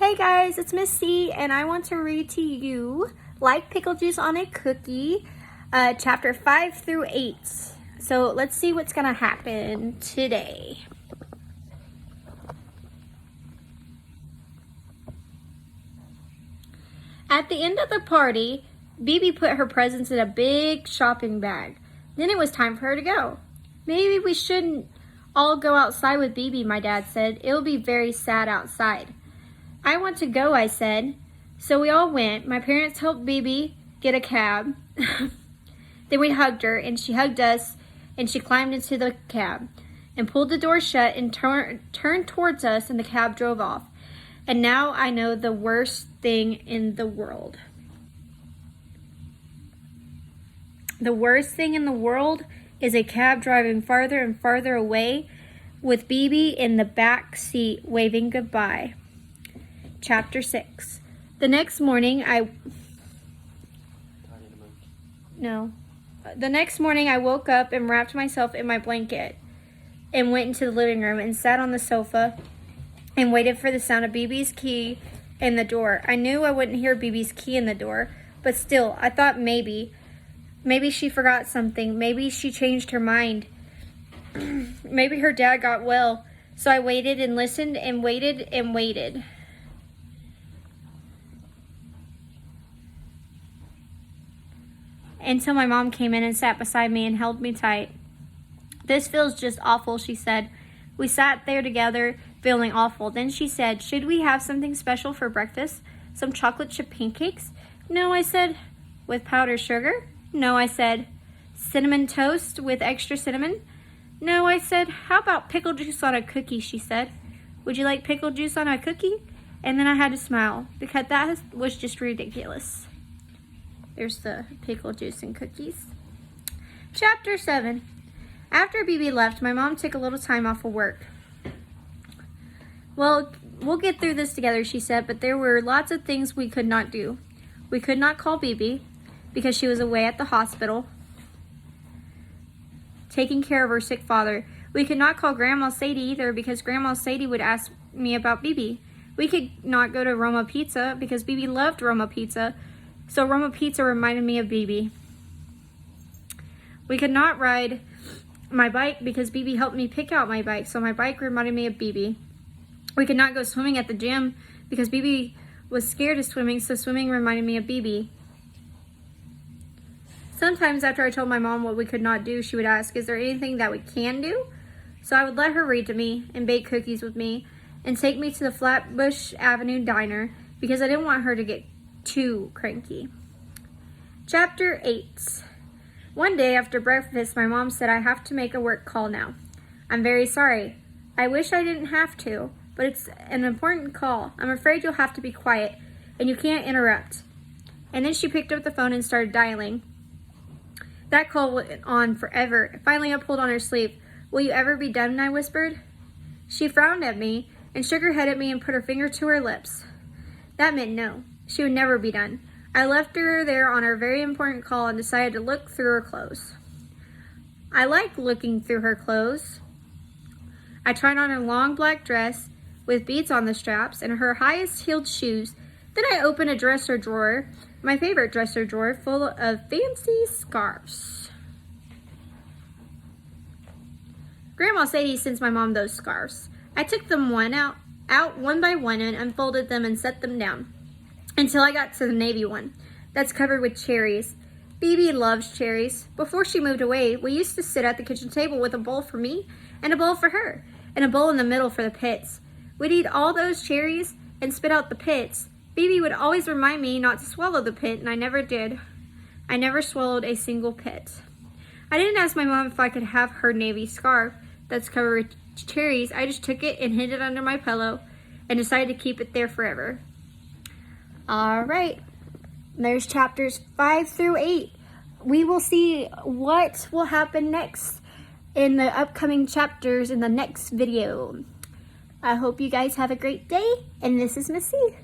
Hey guys, it's Miss C, and I want to read to you Like Pickle Juice on a Cookie, chapter 5 through 8. So let's see what's going to happen today. At the end of the party, Bibi put her presents in a big shopping bag. Then it was time for her to go. Maybe we shouldn't all go outside with Bibi, my dad said. It'll be very sad outside. I want to go, I said. So we all went. My parents helped Bibi get a cab. Then we hugged her, and she hugged us, and she climbed into the cab and pulled the door shut and turned towards us, and the cab drove off. And now I know the worst thing in the world. The worst thing in the world is a cab driving farther and farther away with Bibi in the back seat waving goodbye. Chapter 6. The next morning I woke up and wrapped myself in my blanket and went into the living room and sat on the sofa and waited for the sound of Bibi's key in the door. I knew I wouldn't hear Bibi's key in the door, but still, I thought maybe she forgot something. Maybe she changed her mind. Maybe her dad got well. So I waited and listened and waited and waited. Until my mom came in and sat beside me and held me tight. This feels just awful, she said. We sat there together, feeling awful. Then she said, should we have something special for breakfast? Some chocolate chip pancakes? No, I said. With powdered sugar? No, I said. Cinnamon toast with extra cinnamon? No, I said. How about pickle juice on a cookie, she said. Would you like pickle juice on a cookie? And then I had to smile, because that was just ridiculous. There's the pickle juice and cookies. Chapter 7. After Bibi left, my mom took a little time off of work. Well, we'll get through this together, she said, but there were lots of things we could not do. We could not call Bibi because she was away at the hospital taking care of her sick father. We could not call Grandma Sadie either because Grandma Sadie would ask me about Bibi. We could not go to Roma Pizza because Bibi loved Roma Pizza. So Roma Pizza reminded me of Bibi. We could not ride my bike because Bibi helped me pick out my bike, so my bike reminded me of Bibi. We could not go swimming at the gym because Bibi was scared of swimming, so swimming reminded me of Bibi. Sometimes after I told my mom what we could not do, she would ask, is there anything that we can do? So I would let her read to me and bake cookies with me and take me to the Flatbush Avenue Diner because I didn't want her to get too cranky. Chapter 8. One day after breakfast, my mom said, I have to make a work call now. I'm very sorry. I wish I didn't have to, but it's an important call. I'm afraid you'll have to be quiet, and you can't interrupt. And then she picked up the phone and started dialing. That call went on forever. Finally, I pulled on her sleeve. Will you ever be done? I whispered. She frowned at me and shook her head at me and put her finger to her lips. That meant no. She would never be done. I left her there on her very important call and decided to look through her clothes. I liked looking through her clothes. I tried on her long black dress with beads on the straps and her highest heeled shoes. Then I opened a dresser drawer, my favorite dresser drawer, full of fancy scarves. Grandma Sadie sends my mom those scarves. I took them out one by one and unfolded them and set them down until I got to the navy one that's covered with cherries. Bibi loves cherries. Before she moved away, we used to sit at the kitchen table with a bowl for me and a bowl for her and a bowl in the middle for the pits. We'd eat all those cherries and spit out the pits. Bibi would always remind me not to swallow the pit, and I never did. I never swallowed a single pit. I didn't ask my mom if I could have her navy scarf that's covered with cherries. I just took it and hid it under my pillow and decided to keep it there forever. All right, there's chapters 5 through 8. We will see what will happen next in the upcoming chapters in the next video. I hope you guys have a great day, and this is Miss C.